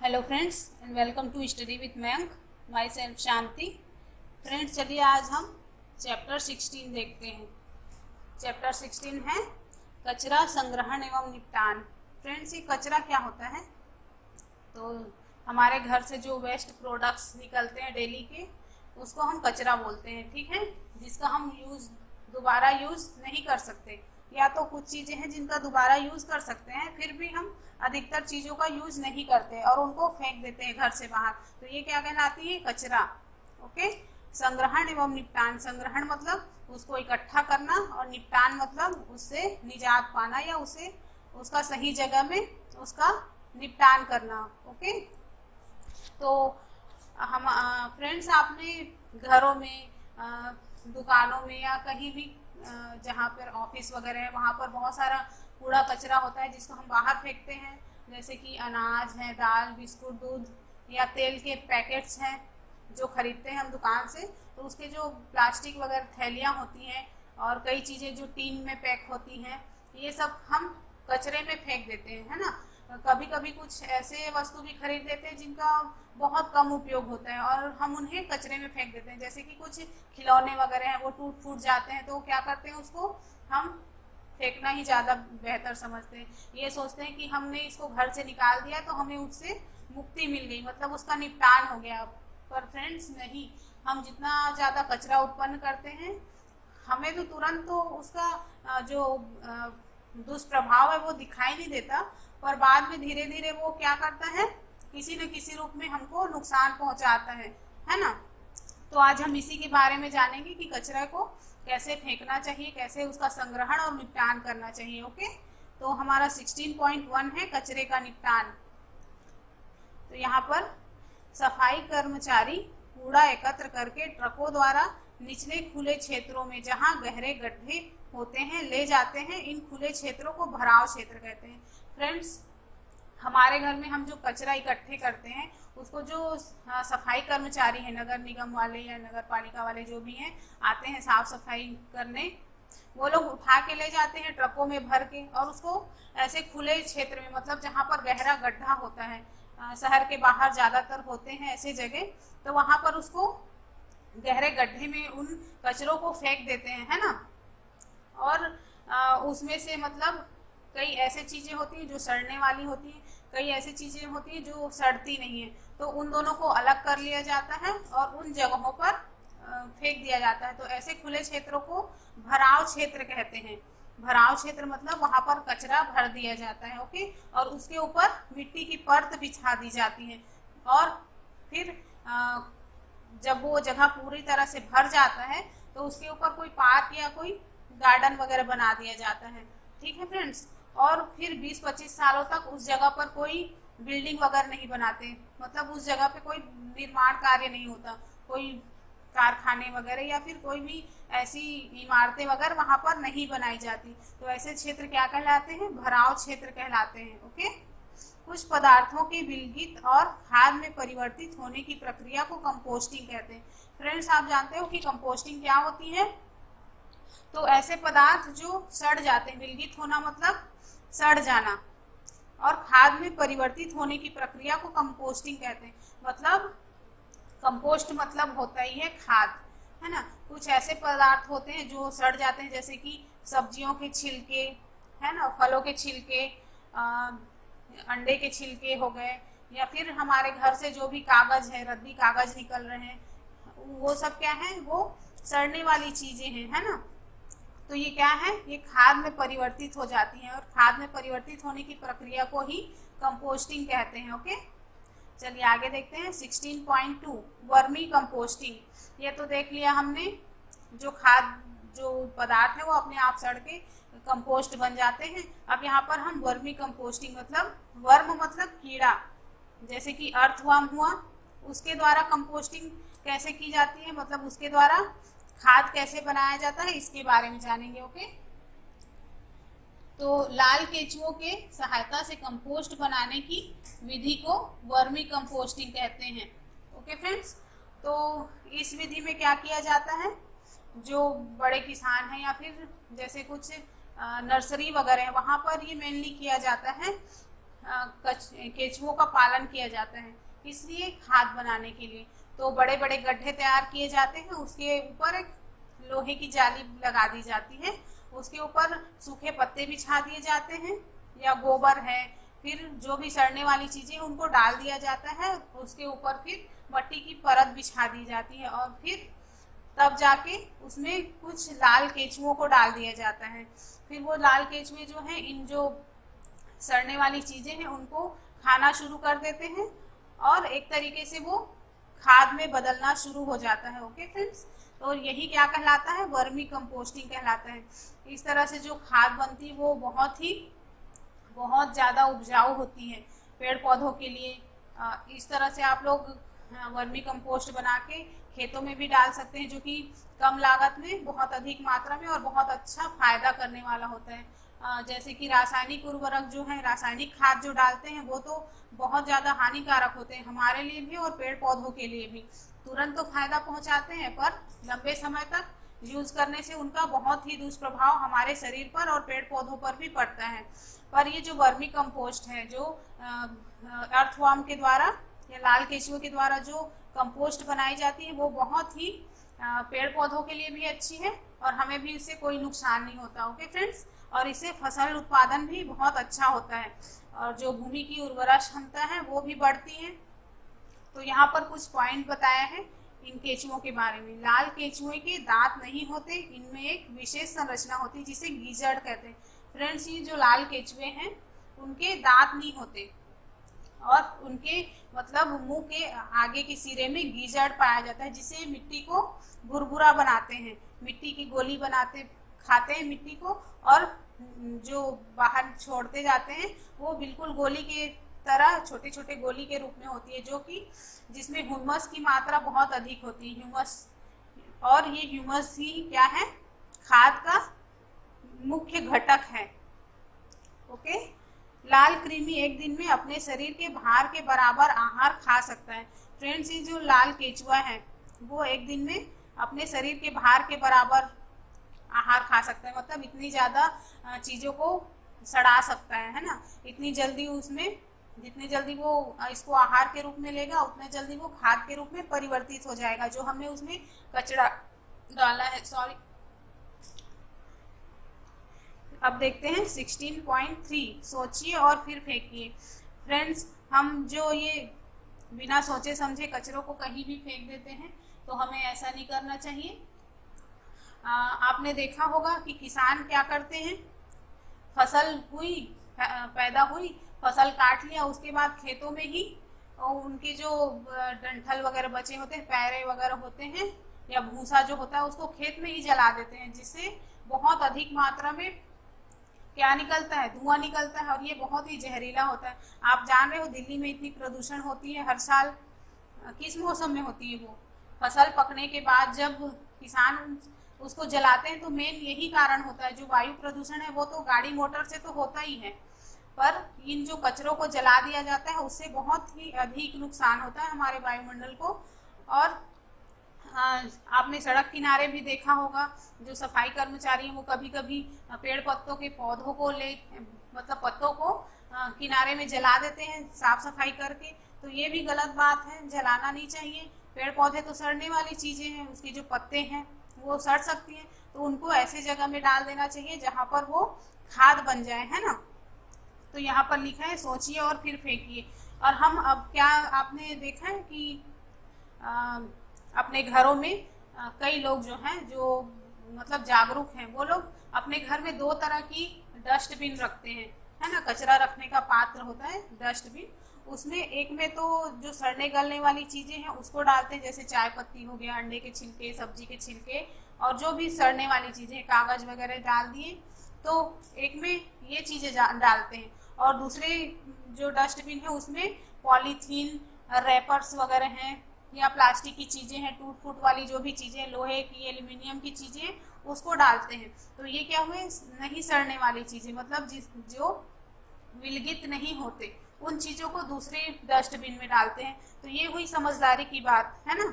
Hello friends and welcome to study with Mayank. Myself Shanti. Friends, चलिए आज हम chapter 16 देखते हैं। चैप्टर 16 है कचरा संग्रहण एवं निपटान। फ्रेंड्स, ये कचरा क्या होता है? तो हमारे घर से जो वेस्ट प्रोडक्ट्स निकलते हैं डेली के, उसको हम कचरा बोलते हैं, ठीक है, जिसका हम दोबारा यूज़ नहीं कर सकते। या तो कुछ चीज़ें हैं जिनका दोबारा यूज़ कर सकते हैं, फिर भी हम अधिकतर चीज़ों का यूज़ नहीं करते और उनको फेंक देते हैं घर से बाहर। तो ये क्या कहलाती है? कचरा। ओके। संग्रहण एवं निपटान। संग्रहण मतलब उसको इकट्ठा करना और निपटान मतलब उससे निजात पाना या उसे उसका सही जगह में उसका निपटान करना। ओके। तो हम फ्रेंड्स, आपने घरों में, दुकानों में या कहीं भी जहाँ पर ऑफिस वगैरह है, वहाँ पर बहुत सारा कूड़ा कचरा होता है जिसको हम बाहर फेंकते हैं। जैसे कि अनाज है, दाल, बिस्कुट, दूध या तेल के पैकेट्स हैं जो खरीदते हैं हम दुकान से, तो उसके जो प्लास्टिक वगैरह थैलियाँ होती हैं और कई चीज़ें जो टीन में पैक होती हैं, ये सब हम कचरे में फेंक देते हैं, है ना। कभी कभी कुछ ऐसे वस्तु भी खरीद लेते हैं जिनका बहुत कम उपयोग होता है और हम उन्हें कचरे में फेंक देते हैं। जैसे कि कुछ खिलौने वगैरह हैं, वो टूट फूट जाते हैं, तो क्या करते हैं, उसको हम फेंकना ही ज़्यादा बेहतर समझते हैं। ये सोचते हैं कि हमने इसको घर से निकाल दिया तो हमें उससे मुक्ति मिल गई, मतलब उसका निपटान हो गया। पर फ्रेंड्स, नहीं, हम जितना ज़्यादा कचरा उत्पन्न करते हैं, हमें तो तुरंत तो उसका जो दुष्प्रभाव है वो दिखाई नहीं देता, पर बाद में धीरे धीरे वो क्या करता है, किसी न किसी रूप में हमको नुकसान पहुंचाता है ना। तो आज हम इसी के बारे में जानेंगे कि कचरा को कैसे फेंकना चाहिए, कैसे उसका संग्रहण और निपटान करना चाहिए। ओके। तो हमारा 16.1 है कचरे का निपटान। तो यहाँ पर सफाई कर्मचारी कूड़ा एकत्र करके ट्रकों द्वारा निचले खुले क्षेत्रों में जहाँ गहरे गड्ढे होते हैं ले जाते हैं। इन खुले क्षेत्रों को भराव क्षेत्र कहते हैं। फ्रेंड्स, हमारे घर में हम जो कचरा इकट्ठे करते हैं, उसको जो सफाई कर्मचारी हैं, नगर निगम वाले या नगर पालिका वाले जो भी हैं, आते हैं साफ सफाई करने, वो लोग उठा के ले जाते हैं ट्रकों में भर के, और उसको ऐसे खुले क्षेत्र में, मतलब जहाँ पर गहरा गड्ढा होता है, शहर के बाहर ज़्यादातर होते हैं ऐसे जगह, तो वहाँ पर उसको गहरे गड्ढे में उन कचरों को फेंक देते हैं, है ना। और उसमें से मतलब कई ऐसे चीज़ें होती हैं जो सड़ने वाली होती हैं, कई ऐसी चीज़ें होती हैं जो सड़ती नहीं है, तो उन दोनों को अलग कर लिया जाता है और उन जगहों पर फेंक दिया जाता है। तो ऐसे खुले क्षेत्रों को भराव क्षेत्र कहते हैं। भराव क्षेत्र मतलब वहाँ पर कचरा भर दिया जाता है। ओके। और उसके ऊपर मिट्टी की परत बिछा दी जाती है, और फिर जब वो जगह पूरी तरह से भर जाता है तो उसके ऊपर कोई पार्क या कोई गार्डन वगैरह बना दिया जाता है, ठीक है फ्रेंड्स। और फिर 20-25 सालों तक उस जगह पर कोई बिल्डिंग वगैरह नहीं बनाते, मतलब उस जगह पे कोई निर्माण कार्य नहीं होता, कोई कारखाने वगैरह या फिर कोई भी ऐसी इमारतें वगैरह वहाँ पर नहीं बनाई जाती। तो ऐसे क्षेत्र क्या कहलाते हैं? भराव क्षेत्र कहलाते हैं। ओके। कुछ पदार्थों के विलगित और खाद में परिवर्तित होने की प्रक्रिया को कंपोस्टिंग कहते हैं। फ्रेंड्स, आप जानते हो कि कंपोस्टिंग क्या होती है? तो ऐसे पदार्थ जो सड़ जाते हैं, विलगित होना मतलब सड़ जाना, और खाद में परिवर्तित होने की प्रक्रिया को कंपोस्टिंग कहते हैं। मतलब कंपोस्ट मतलब होता ही है खाद, है ना। कुछ ऐसे पदार्थ होते हैं जो सड़ जाते हैं, जैसे कि सब्जियों के छिलके, है ना, फलों के छिलके, अंडे के छिलके हो गए, या फिर हमारे घर से जो भी कागज है, रद्दी कागज निकल रहे हैं, वो सब क्या है? वो सड़ने वाली चीजें हैं, है ना। तो ये क्या है? ये खाद में परिवर्तित हो जाती हैं, और खाद में परिवर्तित होने की प्रक्रिया को ही कंपोस्टिंग कहते हैं। ओके। चलिए आगे देखते हैं 16.2 वर्मी कंपोस्टिंग। ये तो देख लिया हमने, जो खाद जो पदार्थ है वो अपने आप सड़ के कंपोस्ट बन जाते हैं। अब यहाँ पर हम वर्मी कंपोस्टिंग, मतलब वर्म मतलब कीड़ा, जैसे कि अर्थवर्म हुआ, उसके द्वारा कंपोस्टिंग कैसे की जाती है, मतलब उसके द्वारा खाद कैसे बनाया जाता है, इसके बारे में जानेंगे। ओके। तो लाल केचुओं के सहायता से कंपोस्ट बनाने की विधि को वर्मी कंपोस्टिंग कहते हैं। ओके फ्रेंड्स, तो इस विधि में क्या किया जाता है, जो बड़े किसान हैं या फिर जैसे कुछ नर्सरी वगैरह है, वहाँ पर ये मेनली किया जाता है। केचुओं का पालन किया जाता है, इसलिए खाद बनाने के लिए। तो बड़े बड़े गड्ढे तैयार किए जाते हैं, उसके ऊपर एक लोहे की जाली लगा दी जाती है, उसके ऊपर सूखे पत्ते बिछा दिए जाते हैं या गोबर है, फिर जो भी सड़ने वाली चीजें उनको डाल दिया जाता है, उसके ऊपर फिर मट्टी की परत बिछा दी जाती है और फिर तब जाके उसमें कुछ लाल केचुओं को डाल दिया जाता है। फिर वो लाल केचुए जो हैं इन जो सड़ने वाली चीजें हैं उनको खाना शुरू कर देते हैं और एक तरीके से वो खाद में बदलना शुरू हो जाता है। ओके फ्रेंड्स, तो यही क्या कहलाता है, वर्मी कंपोस्टिंग कहलाता है। इस तरह से जो खाद बनती है वो बहुत ज़्यादा उपजाऊ होती है पेड़ पौधों के लिए। इस तरह से आप लोग वर्मी कंपोस्ट बना के खेतों में भी डाल सकते हैं, जो कि कम लागत में बहुत अधिक मात्रा में और बहुत अच्छा फायदा करने वाला होता है। जैसे कि रासायनिक उर्वरक जो है, रासायनिक खाद जो डालते हैं वो तो बहुत ज़्यादा हानिकारक होते हैं हमारे लिए भी और पेड़ पौधों के लिए भी। तुरंत तो फायदा पहुंचाते हैं पर लंबे समय तक यूज करने से उनका बहुत ही दुष्प्रभाव हमारे शरीर पर और पेड़ पौधों पर भी पड़ता है। पर ये जो वर्मी कंपोस्ट है, जो अर्थवर्म के द्वारा या लाल केचुओं के द्वारा जो कंपोस्ट बनाई जाती है, वो बहुत ही पेड़ पौधों के लिए भी अच्छी है और हमें भी इससे कोई नुकसान नहीं होता। ओके फ्रेंड्स, और इससे फसल उत्पादन भी बहुत अच्छा होता है और जो भूमि की उर्वरा क्षमता है वो भी बढ़ती है। तो यहाँ पर कुछ पॉइंट बताया है इन केचुओं के बारे में। लाल केचुए के दांत नहीं होते, इनमें एक विशेष संरचना होती है जिसे गीजड़ कहते हैं। फ्रेंड्स, ये जो लाल केचुए हैं उनके दांत नहीं होते और उनके मतलब मुंह के आगे के सिरे में गीजड़ पाया जाता है, जिसे मिट्टी को भुरभुरा बनाते हैं, मिट्टी की गोली बनाते खाते हैं मिट्टी को, और जो बाहर छोड़ते जाते हैं वो बिल्कुल गोली के तरह छोटे छोटे गोली के रूप में होती है, जो कि जिसमें ह्यूमस की मात्रा बहुत अधिक होती है। ह्यूमस, और ये ह्यूमस ही क्या है, खाद का मुख्य घटक है। ओके, लाल कृमि एक दिन में अपने शरीर के भार के बराबर आहार खा सकता है। फ्रेंड्स, ये जो लाल केचुआ है वो एक दिन में अपने शरीर के भार के बराबर आहार खा सकता है, मतलब इतनी ज्यादा चीजों को सड़ा सकता है ना। इतनी जल्दी उसमें, जितनी जल्दी वो इसको आहार के रूप में लेगा उतने जल्दी वो खाद के रूप में परिवर्तित हो जाएगा, जो हमने उसमें कचरा डाला है। सॉरी, अब देखते हैं 16.3, सोचिए और फिर फेंकिए। फ्रेंड्स, हम जो ये बिना सोचे समझे कचरों को कहीं भी फेंक देते हैं, तो हमें ऐसा नहीं करना चाहिए। आपने देखा होगा कि किसान क्या करते हैं, फसल हुई, पैदा हुई, फसल काट लिया, उसके बाद खेतों में ही उनके जो डंठल वगैरह बचे होते हैं, पैरे वगैरह होते हैं या भूसा जो होता है, उसको खेत में ही जला देते हैं, जिससे बहुत अधिक मात्रा में क्या निकलता है, धुआं निकलता है और ये बहुत ही जहरीला होता है। आप जान रहे हो दिल्ली में इतनी प्रदूषण होती है हर साल, किस मौसम में होती है वो, फसल पकने के बाद जब किसान उसको जलाते हैं, तो मेन यही कारण होता है। जो वायु प्रदूषण है वो तो गाड़ी मोटर से तो होता ही है, पर इन जो कचरों को जला दिया जाता है उससे बहुत ही अधिक नुकसान होता है हमारे वायुमंडल को। और आपने सड़क किनारे भी देखा होगा, जो सफाई कर्मचारी हैं वो कभी कभी पेड़ पत्तों के पौधों को मतलब पत्तों को किनारे में जला देते हैं साफ सफाई करके। तो ये भी गलत बात है, जलाना नहीं चाहिए। पेड़ पौधे तो सड़ने वाली चीजें हैं, उसके जो पत्ते हैं वो सड़ सकती हैं, तो उनको ऐसे जगह में डाल देना चाहिए जहाँ पर वो खाद बन जाए, है ना। तो यहाँ पर लिखा है सोचिए और फिर फेंकिए। और हम अब क्या, आपने देखा है कि अपने घरों में कई लोग जो हैं, जो मतलब जागरूक हैं, वो लोग अपने घर में 2 तरह की डस्टबिन रखते हैं, है ना। कचरा रखने का पात्र होता है डस्टबिन, उसमें एक में तो जो सड़ने गलने वाली चीजें हैं उसको डालते हैं, जैसे चाय पत्ती हो गया, अंडे के छिलके, सब्जी के छिलके और जो भी सड़ने वाली चीजें, कागज वगैरह डाल दिए, तो एक में ये चीजें डालते हैं। और दूसरे जो डस्टबिन है उसमें पॉलीथीन, रैपर्स वगैरह हैं या प्लास्टिक की चीजें हैं, टूट फूट वाली जो भी चीजें, लोहे की, एल्यूमिनियम की चीजें, उसको डालते हैं। तो ये क्या हुए, नहीं सड़ने वाली चीजें, मतलब जो विलगित नहीं होते, उन चीजों को दूसरे डस्टबिन में डालते हैं। तो ये हुई समझदारी की बात, है ना।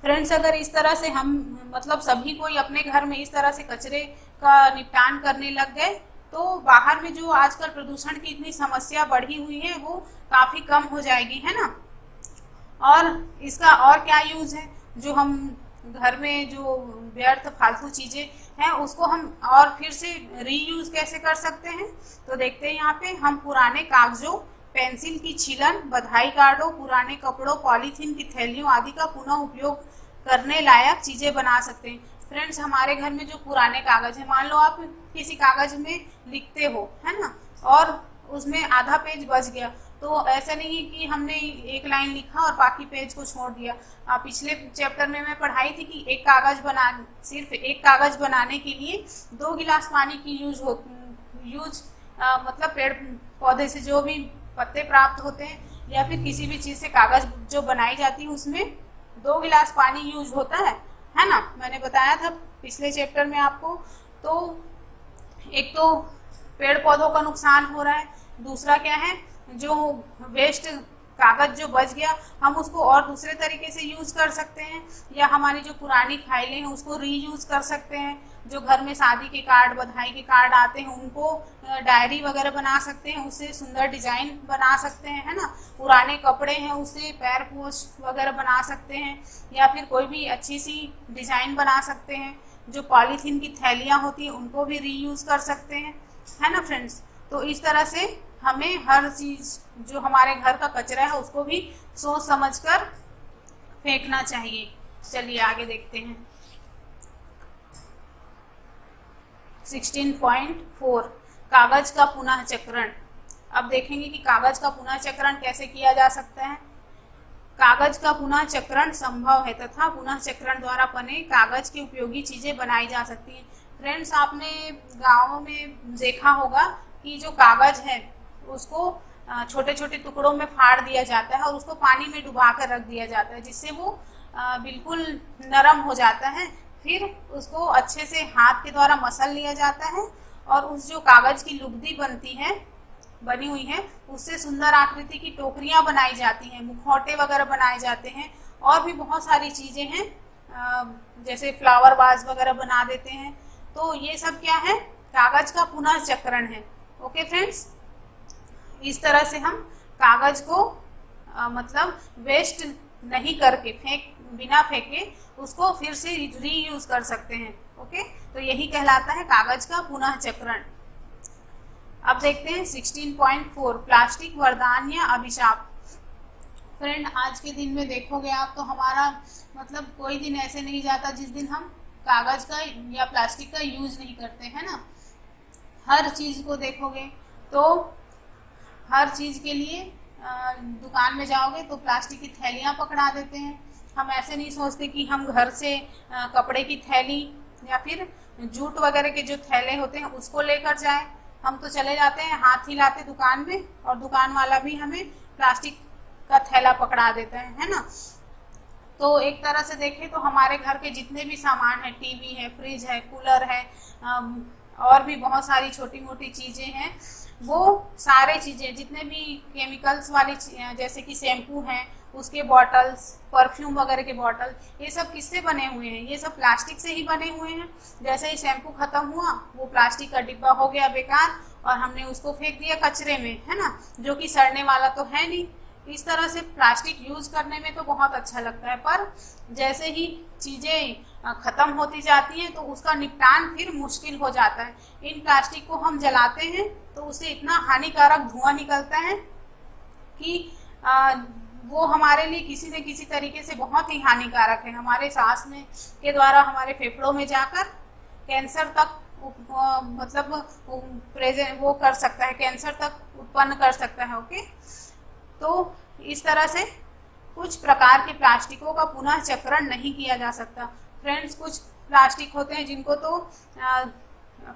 फ्रेंड्स, अगर इस तरह से हम मतलब सभी कोई अपने घर में इस तरह से कचरे का निपटान करने लग गए, तो बाहर में जो आजकल प्रदूषण की इतनी समस्या बढ़ी हुई है वो काफी कम हो जाएगी, है ना। और इसका और क्या यूज है, जो हम घर में जो व्यर्थ फालतू चीजें हैं उसको हम और फिर से रीयूज कैसे कर सकते हैं। तो देखते हैं यहाँ पे हम पुराने कागजों, पेंसिल की छीलन, बधाई कार्डों, पुराने कपड़ों, पॉलीथीन की थैलियों आदि का पुनः उपयोग करने लायक चीजें बना सकते हैं। फ्रेंड्स, हमारे घर में जो पुराने कागज है, मान लो आप किसी कागज में लिखते हो, है ना, और उसमें आधा पेज बच गया, तो ऐसा नहीं है कि हमने एक लाइन लिखा और बाकी पेज को छोड़ दिया। पिछले चैप्टर में मैं पढ़ाई थी कि सिर्फ एक कागज बनाने के लिए 2 गिलास पानी की मतलब पेड़ पौधे से जो भी पत्ते प्राप्त होते हैं या फिर किसी भी चीज से कागज जो बनाई जाती है उसमें 2 गिलास पानी यूज होता है ना। मैंने बताया था पिछले चैप्टर में आपको। तो एक तो पेड़ पौधों का नुकसान हो रहा है, दूसरा क्या है, जो वेस्ट कागज जो बच गया हम उसको और दूसरे तरीके से यूज कर सकते हैं, या हमारी जो पुरानी फाइलें हैं उसको रीयूज कर सकते हैं। जो घर में शादी के कार्ड, बधाई के कार्ड आते हैं उनको डायरी वगैरह बना सकते हैं, उससे सुंदर डिजाइन बना सकते हैं, है ना। पुराने कपड़े हैं उससे पैर पोछ वगैरह बना सकते हैं, या फिर कोई भी अच्छी सी डिजाइन बना सकते हैं। जो पॉलीथीन की थैलियां होती हैं उनको भी रीयूज कर सकते हैं, है ना फ्रेंड्स। तो इस तरह से हमें हर चीज जो हमारे घर का कचरा है उसको भी सोच समझकर फेंकना चाहिए। चलिए आगे देखते हैं। 16.4 कागज का पुनः चक्रण। अब देखेंगे कि कागज का पुनः चक्रण कैसे किया जा सकता है। कागज का पुनः चक्रण संभव है तथा पुनः चक्रण द्वारा बने कागज की उपयोगी चीजें बनाई जा सकती हैं। फ्रेंड्स, आपने गाँव में देखा होगा कि जो कागज है उसको छोटे छोटे टुकड़ों में फाड़ दिया जाता है और उसको पानी में डुबा कर रख दिया जाता है, जिससे वो बिल्कुल नरम हो जाता है। फिर उसको अच्छे से हाथ के द्वारा मसल लिया जाता है और उस जो कागज की लुगदी बनी हुई है उससे सुंदर आकृति की टोकरियां बनाई जाती हैं, मुखौटे वगैरह बनाए जाते हैं, और भी बहुत सारी चीजें हैं, जैसे फ्लावर वाज वगैरह बना देते हैं। तो ये सब क्या है, कागज का पुनः चक्रण है। ओके फ्रेंड्स, इस तरह से हम कागज को मतलब वेस्ट नहीं करके बिना फेंके उसको फिर से रीयूज कर सकते हैं। ओके, तो यही कहलाता है कागज का पुनः चक्रण। अब देखते हैं 16.4 प्लास्टिक वरदान या अभिशाप। फ्रेंड, आज के दिन में देखोगे आप तो हमारा मतलब कोई दिन ऐसे नहीं जाता जिस दिन हम कागज का या प्लास्टिक का यूज नहीं करते, है ना। हर चीज को देखोगे तो हर चीज के लिए दुकान में जाओगे तो प्लास्टिक की थैलियां पकड़ा देते हैं। हम ऐसे नहीं सोचते कि हम घर से कपड़े की थैली या फिर जूट वगैरह के जो थैले होते हैं उसको लेकर जाए। हम तो चले जाते हैं, हाथ हिलाते दुकान में, और दुकान वाला भी हमें प्लास्टिक का थैला पकड़ा देता है ना। तो एक तरह से देखें तो हमारे घर के जितने भी सामान है, टीवी है, फ्रिज है, कूलर है, और भी बहुत सारी छोटी मोटी चीजें हैं, वो सारे चीजें जितने भी केमिकल्स वाली जैसे कि शैम्पू हैं, उसके बॉटल्स, परफ्यूम वगैरह के बॉटल, ये सब किससे बने हुए हैं, ये सब प्लास्टिक से ही बने हुए हैं। जैसे ही शैम्पू खत्म हुआ वो प्लास्टिक का डिब्बा हो गया बेकार और हमने उसको फेंक दिया कचरे में, है ना, जो कि सड़ने वाला तो है नहीं। इस तरह से प्लास्टिक यूज करने में तो बहुत अच्छा लगता है, पर जैसे ही चीजें खत्म होती जाती हैं तो उसका निपटान फिर मुश्किल हो जाता है। इन प्लास्टिक को हम जलाते हैं तो उससे इतना हानिकारक धुआं निकलता है कि वो हमारे लिए किसी न किसी तरीके से बहुत ही हानिकारक है। हमारे सांस में के द्वारा हमारे फेफड़ों में जाकर कैंसर तक वो कर सकता है, कैंसर तक उत्पन्न कर सकता है। ओके, तो इस तरह से कुछ प्रकार के प्लास्टिकों का पुनः चक्रण नहीं किया जा सकता। फ्रेंड्स, कुछ प्लास्टिक होते हैं जिनको तो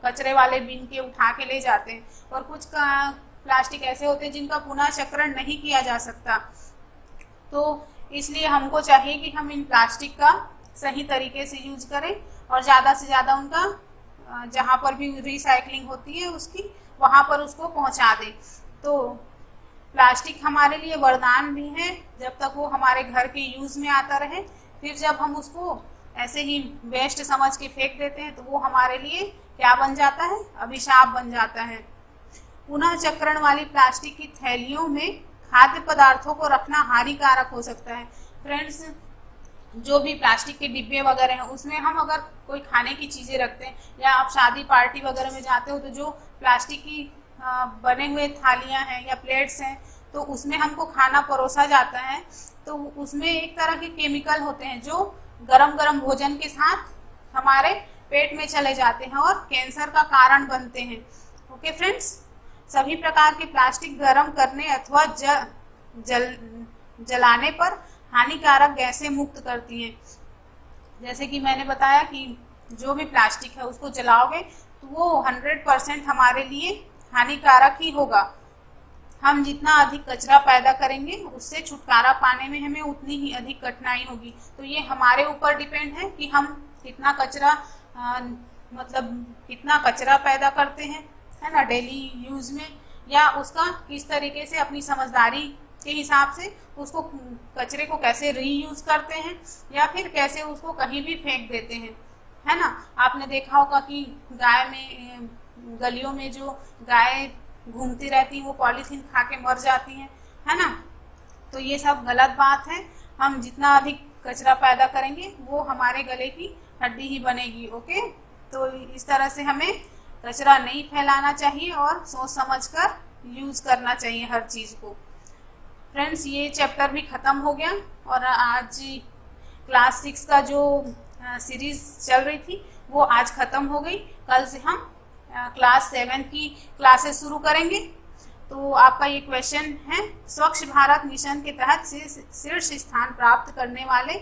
कचरे वाले बिन के उठा के ले जाते हैं, और कुछ प्लास्टिक ऐसे होते हैं जिनका पुनः चक्रण नहीं किया जा सकता। तो इसलिए हमको चाहिए कि हम इन प्लास्टिक का सही तरीके से यूज करें और ज़्यादा से ज़्यादा उनका जहाँ पर भी रिसाइकलिंग होती है उसकी वहाँ पर उसको पहुँचा दें। तो प्लास्टिक हमारे लिए वरदान भी है जब तक वो हमारे घर के यूज में आता रहे। फिर जब हम उसको ऐसे ही वेस्ट समझ के फेंक देते हैं तो वो हमारे लिए क्या बन जाता है, अभिशाप बन जाता है। पुनः चक्रण वाली प्लास्टिक की थैलियों में खाद्य पदार्थों को रखना हानिकारक हो सकता है। फ्रेंड्स, जो भी प्लास्टिक के डिब्बे वगैरह हैं उसमें हम अगर कोई खाने की चीज़ें रखते हैं या आप शादी पार्टी वगैरह में जाते हो तो जो प्लास्टिक की बने हुए थालियां हैं या प्लेट्स हैं तो उसमें हमको खाना परोसा जाता है तो उसमें एक तरह के केमिकल होते हैं जो गरम गरम भोजन के साथ हमारे पेट में चले जाते हैं और कैंसर का कारण बनते हैं। ओके फ्रेंड्स, सभी प्रकार के प्लास्टिक गर्म करने अथवा जलाने पर हानिकारक गैसें मुक्त करती हैं। जैसे कि मैंने बताया कि जो भी प्लास्टिक है उसको जलाओगे तो वो 100% हमारे लिए हानिकारक ही होगा। हम जितना अधिक कचरा पैदा करेंगे उससे छुटकारा पाने में हमें उतनी ही अधिक कठिनाई होगी। तो ये हमारे ऊपर डिपेंड है कि हम कितना कचरा कितना कचरा पैदा करते हैं, है ना, डेली यूज में, या उसका किस तरीके से अपनी समझदारी के हिसाब से उसको कचरे को कैसे रीयूज करते हैं या फिर कैसे उसको कहीं भी फेंक देते हैं, है ना। आपने देखा होगा कि गाय में गलियों में जो गाय घूमती रहती हैं वो पॉलीथीन खा के मर जाती हैं, है ना। तो ये सब गलत बात है। हम जितना अधिक कचरा पैदा करेंगे वो हमारे गले की हड्डी ही बनेगी। ओके, तो इस तरह से हमें कचरा नहीं फैलाना चाहिए और सोच समझकर यूज करना चाहिए हर चीज को। फ्रेंड्स, ये चैप्टर भी खत्म हो गया और आज क्लास 6 का जो सीरीज चल रही थी वो आज खत्म हो गई। कल से हम क्लास 7 की क्लासेस शुरू करेंगे। तो आपका ये क्वेश्चन है, स्वच्छ भारत मिशन के तहत शीर्ष स्थान प्राप्त करने वाले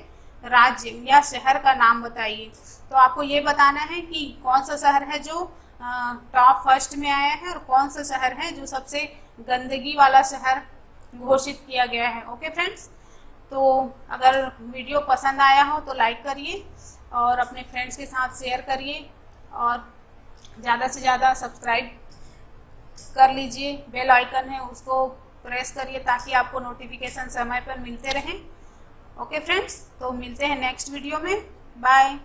राज्य या शहर का नाम बताइए। तो आपको ये बताना है कि कौन सा शहर है जो टॉप फर्स्ट में आया है और कौन सा शहर है जो सबसे गंदगी वाला शहर घोषित किया गया है। ओके फ्रेंड्स, तो अगर वीडियो पसंद आया हो तो लाइक करिए और अपने फ्रेंड्स के साथ शेयर करिए और ज़्यादा से ज़्यादा सब्सक्राइब कर लीजिए। बेल आइकन है उसको प्रेस करिए ताकि आपको नोटिफिकेशन समय पर मिलते रहें। ओके फ्रेंड्स, तो मिलते हैं नेक्स्ट वीडियो में। बाय।